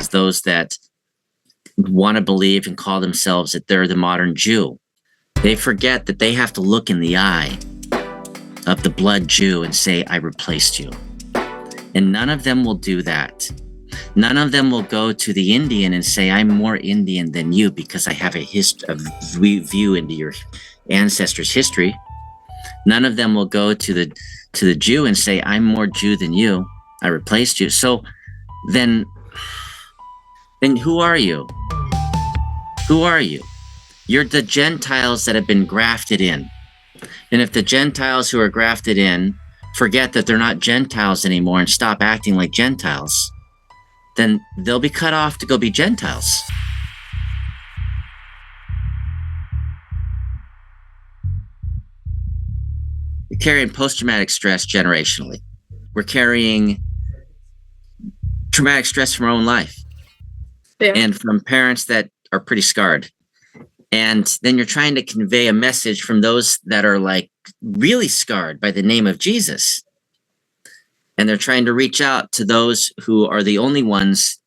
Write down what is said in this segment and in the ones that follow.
of those that want to believe and call themselves that they're the modern Jew. They forget that they have to look in the eye of the blood Jew and say, I replaced you. And none of them will do that. None of them will go to the Indian and say, I'm more Indian than you because I have a view into your ancestors' history. None of them will go to the Jew and say, I'm more Jew than you. I replaced you. So then who are you? Who are you? You're the Gentiles that have been grafted in. And if the Gentiles who are grafted in forget that they're not Gentiles anymore and stop acting like Gentiles, then they'll be cut off to go be Gentiles. We're carrying post-traumatic stress generationally. We're carrying traumatic stress from our own life. Yeah. And from parents that are pretty scarred. And then you're trying to convey a message from those that are like really scarred by the name of Jesus. And they're trying to reach out to those who are the only ones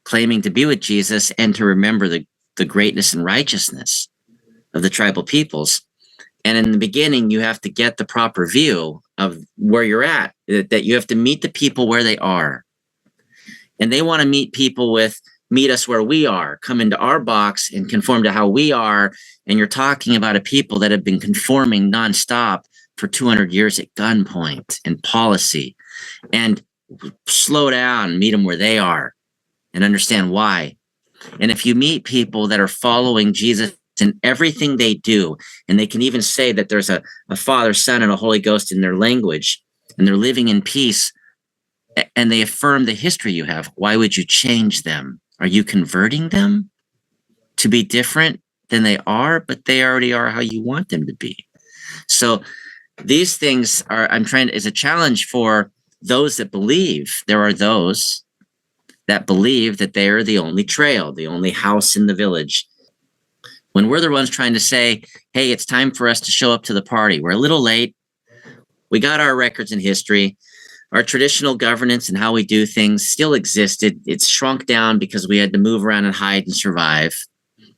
claiming to be with Jesus and to remember the greatness and righteousness of the tribal peoples. And in the beginning, you have to get the proper view of where you're at, that you have to meet the people where they are. And they want to meet us where we are, come into our box and conform to how we are. And you're talking about a people that have been conforming nonstop for 200 years at gunpoint and policy. And slow down, meet them where they are and understand why. And if you meet people that are following Jesus in everything they do, and they can even say that there's a Father, Son, and a Holy Ghost in their language, and they're living in peace, and they affirm the history you have, why would you change them? Are you converting them to be different than they are, but they already are how you want them to be? So these things is a challenge for those that believe. There are those that believe that they are the only trail, the only house in the village. When we're the ones trying to say, hey, it's time for us to show up to the party. We're a little late. We got our records in history. Our traditional governance and how we do things still existed. It's shrunk down because we had to move around and hide and survive.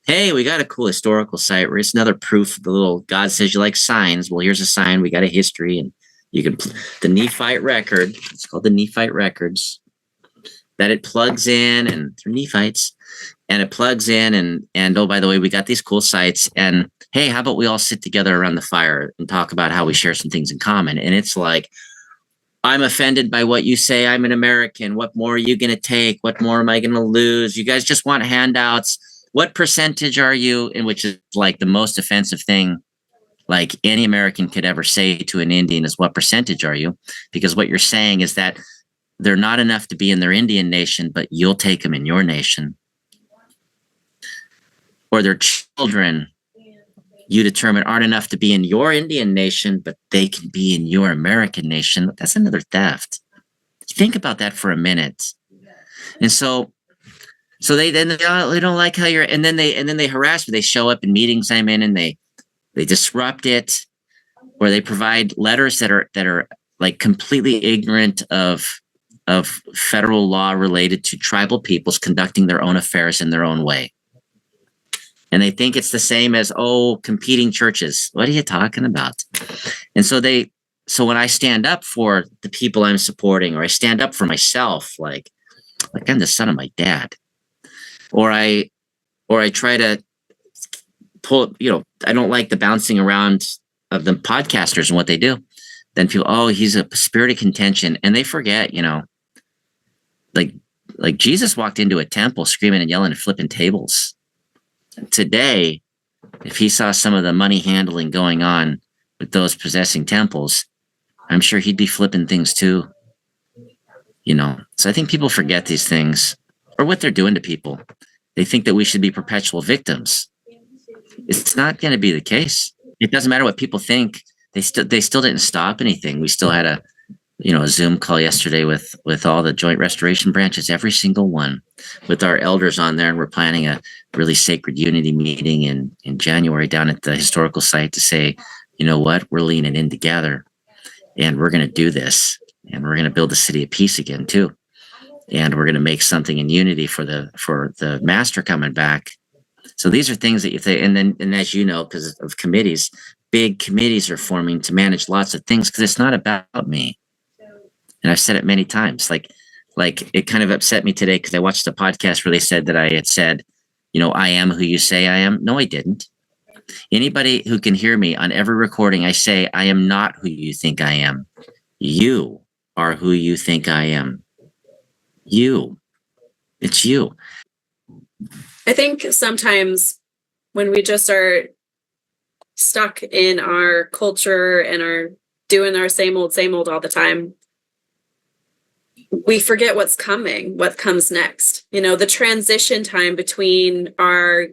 Hey, we got a cool historical site where it's another proof. The little God says you like signs. Well, here's a sign. We got a history, and you can the Nephite record. It's called the Nephite records. That it plugs in, and through Nephites, and it plugs in, and oh, by the way, we got these cool sites. And hey, how about we all sit together around the fire and talk about how we share some things in common? And it's like, I'm offended by what you say. I'm an American. What more are you going to take? What more am I going to lose? You guys just want handouts. What percentage are you? And which is like the most offensive thing like any American could ever say to an Indian is, what percentage are you? Because what you're saying is that they're not enough to be in their Indian nation, but you'll take them in your nation. Or their children, you determine, aren't enough to be in your Indian nation, but they can be in your American nation. That's another theft. Think about that for a minute. And so they don't like how you're, and then they harass me. They show up in meetings I'm in, and they disrupt it, or they provide letters that are like completely ignorant of federal law related to tribal peoples conducting their own affairs in their own way. And they think it's the same as, competing churches. What are you talking about? And so when I stand up for the people I'm supporting, or I stand up for myself, like I'm the son of my dad, or I try to pull, I don't like the bouncing around of the podcasters and what they do. Then people, he's a spirit of contention. And they forget, like Jesus walked into a temple screaming and yelling and flipping tables. Today, if he saw some of the money handling going on with those possessing temples, I'm sure he'd be flipping things too. So I think people forget these things, or what they're doing to people. They think that we should be perpetual victims. It's not going to be the case. It doesn't matter what people think. They still didn't stop anything. We still had a Zoom call yesterday with all the joint restoration branches, every single one, with our elders on there. And we're planning a really sacred unity meeting in January down at the historical site to say, you know what, we're leaning in together, and we're going to do this, and we're going to build the city of peace again too. and we're going to make something in unity for the master coming back. So these are things that you think, and as you know, because of committees, big committees are forming to manage lots of things, because it's not about me. And I've said it many times. Like it kind of upset me today because I watched a podcast where they said that I had said, I am who you say I am. No, I didn't. Anybody who can hear me on every recording, I say, I am not who you think I am. You are who you think I am. You. It's you. I think sometimes when we just are stuck in our culture and are doing our same old all the time, we forget what's coming, what comes next. The transition time between our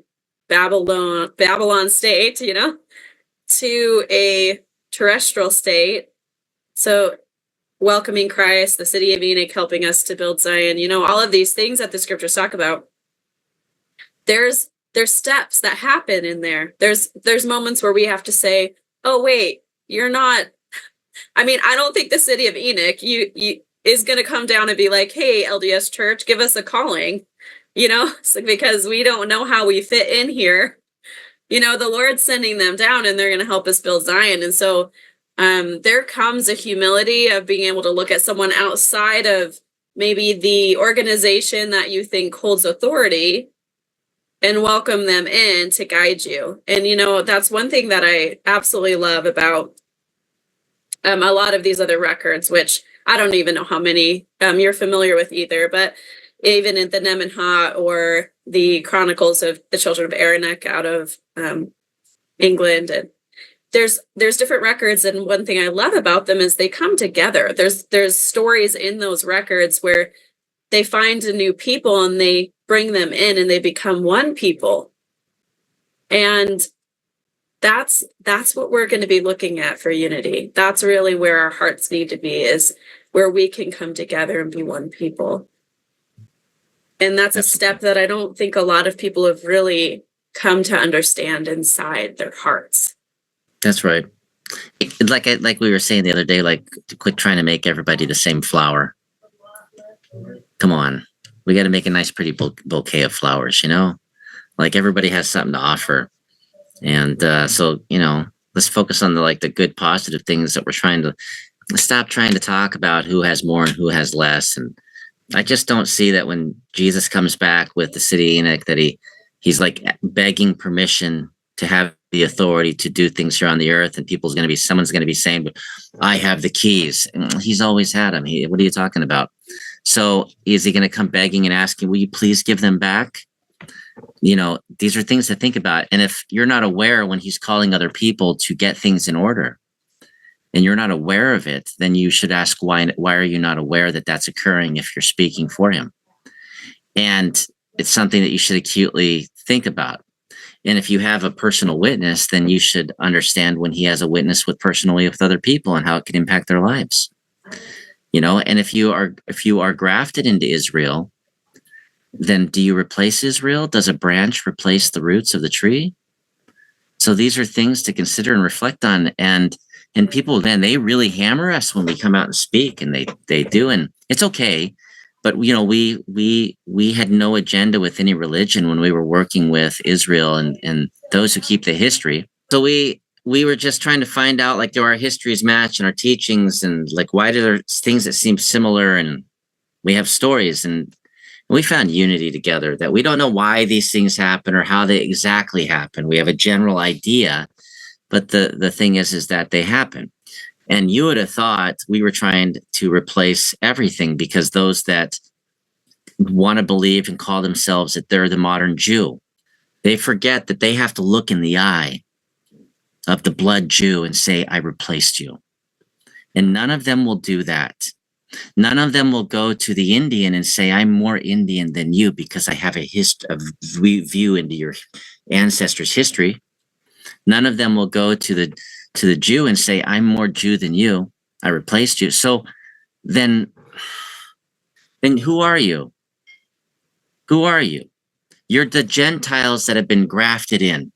Babylon state, to a terrestrial state. So welcoming Christ, the city of Enoch, helping us to build Zion, all of these things that the scriptures talk about. There's steps that happen in there. There's moments where we have to say, oh, wait, you're not. I don't think the city of Enoch is going to come down and be like, hey, LDS Church, give us a calling, because we don't know how we fit in here. The Lord's sending them down and they're going to help us build Zion. And so there comes a humility of being able to look at someone outside of maybe the organization that you think holds authority and welcome them in to guide you. And, that's one thing that I absolutely love about a lot of these other records, which I don't even know how many you're familiar with either, but even in the Nemenhah or the Chronicles of the Children of Aronik out of England, and there's different records, and one thing I love about them is they come together. There's stories in those records where they find a new people and they bring them in and they become one people. And that's what we're going to be looking at for unity. That's really where our hearts need to be, is where we can come together and be one people. And that's a step that I don't think a lot of people have really come to understand inside their hearts. That's right. Like we were saying the other day, to quit trying to make everybody the same flower. Come on. We got to make a nice, pretty bouquet of flowers, Like everybody has something to offer. And so, let's focus on the good, positive things that we're trying to stop trying to talk about who has more and who has less. And I just don't see that when Jesus comes back with the city of Enoch, that he's begging permission to have the authority to do things here on the earth, and someone's going to be saying, I have the keys. And he's always had them. What are you talking about? So is he going to come begging and asking, will you please give them back? These are things to think about. And if you're not aware when he's calling other people to get things in order, and you're not aware of it, then you should ask, why are you not aware that that's occurring if you're speaking for him? And it's something that you should acutely think about. And if you have a personal witness, then you should understand when he has a witness personally with other people and how it can impact their lives. And if you are grafted into Israel, then do you replace Israel? Does a branch replace the roots of the tree? So these are things to consider and reflect on. And people, then they really hammer us when we come out and speak, and they do, and it's okay. But we had no agenda with any religion when we were working with Israel and those who keep the history. So we were just trying to find out, do our histories match and our teachings, and why do there things that seem similar, and we have stories, and we found unity together, that we don't know why these things happen or how they exactly happen. We have a general idea, but the thing is that they happen. And you would have thought we were trying to replace everything, because those that want to believe and call themselves that they're the modern Jew, they forget that they have to look in the eye of the blood Jew and say, I replaced you. And none of them will do that. None of them will go to the Indian and say, I'm more Indian than you because I have a view into your ancestors' history. None of them will go to the Jew and say, I'm more Jew than you. I replaced you. So then who are you? Who are you? You're the Gentiles that have been grafted in.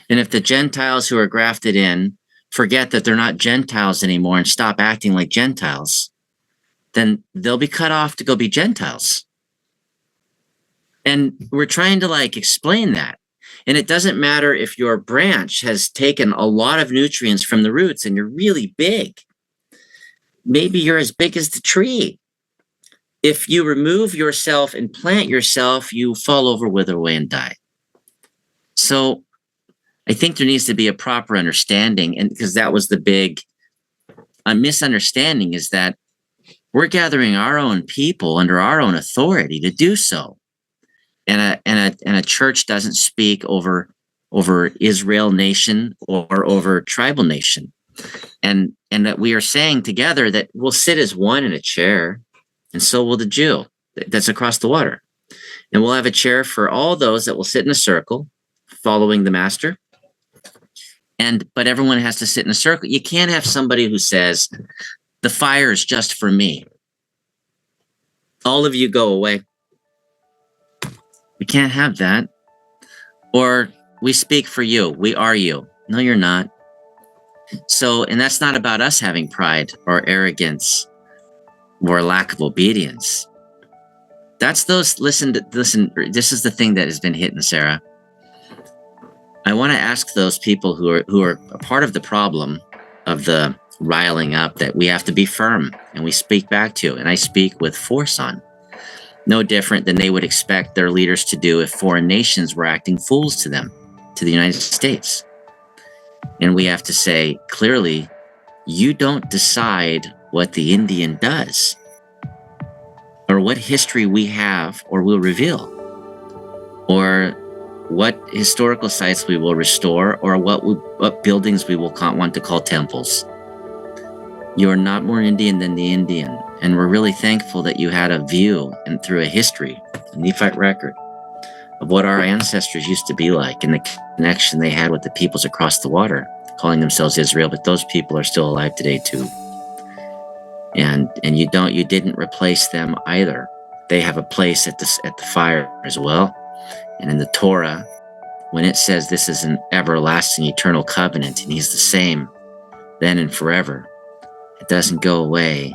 And if the Gentiles who are grafted in forget that they're not Gentiles anymore and stop acting like Gentiles, then they'll be cut off to go be Gentiles. And we're trying to like explain that. And it doesn't matter if your branch has taken a lot of nutrients from the roots and you're really big. Maybe you're as big as the tree. If you remove yourself and plant yourself, you fall over, wither away, and die. So I think there needs to be a proper understanding, and because that was the big misunderstanding, is that we're gathering our own people under our own authority to do so. And a church doesn't speak over Israel nation or over tribal nation. And that we are saying together that we'll sit as one in a chair, and so will the Jew that's across the water. And we'll have a chair for all those that will sit in a circle following the master. But everyone has to sit in a circle. You can't have somebody who says, the fire is just for me. All of you go away. We can't have that. Or we speak for you. We are you. No, you're not. So, and that's not about us having pride or arrogance or lack of obedience. That's those, listen, this is the thing that has been hitting Sara. I want to ask those people who are a part of the problem of the riling up, that we have to be firm and we speak back to, and I speak with force on. No different than they would expect their leaders to do if foreign nations were acting fools to them, to the United States. And we have to say clearly, you don't decide what the Indian does, or what history we have or will reveal, or what historical sites we will restore, or what buildings we will want to call temples. You are not more Indian than the Indian. And we're really thankful that you had a view and through a history, a Nephite record of what our ancestors used to be like, and the connection they had with the peoples across the water, calling themselves Israel, but those people are still alive today too. And you didn't replace them either. They have a place at the fire as well. And in the Torah, when it says this is an everlasting, eternal covenant, and he's the same then and forever, it doesn't go away.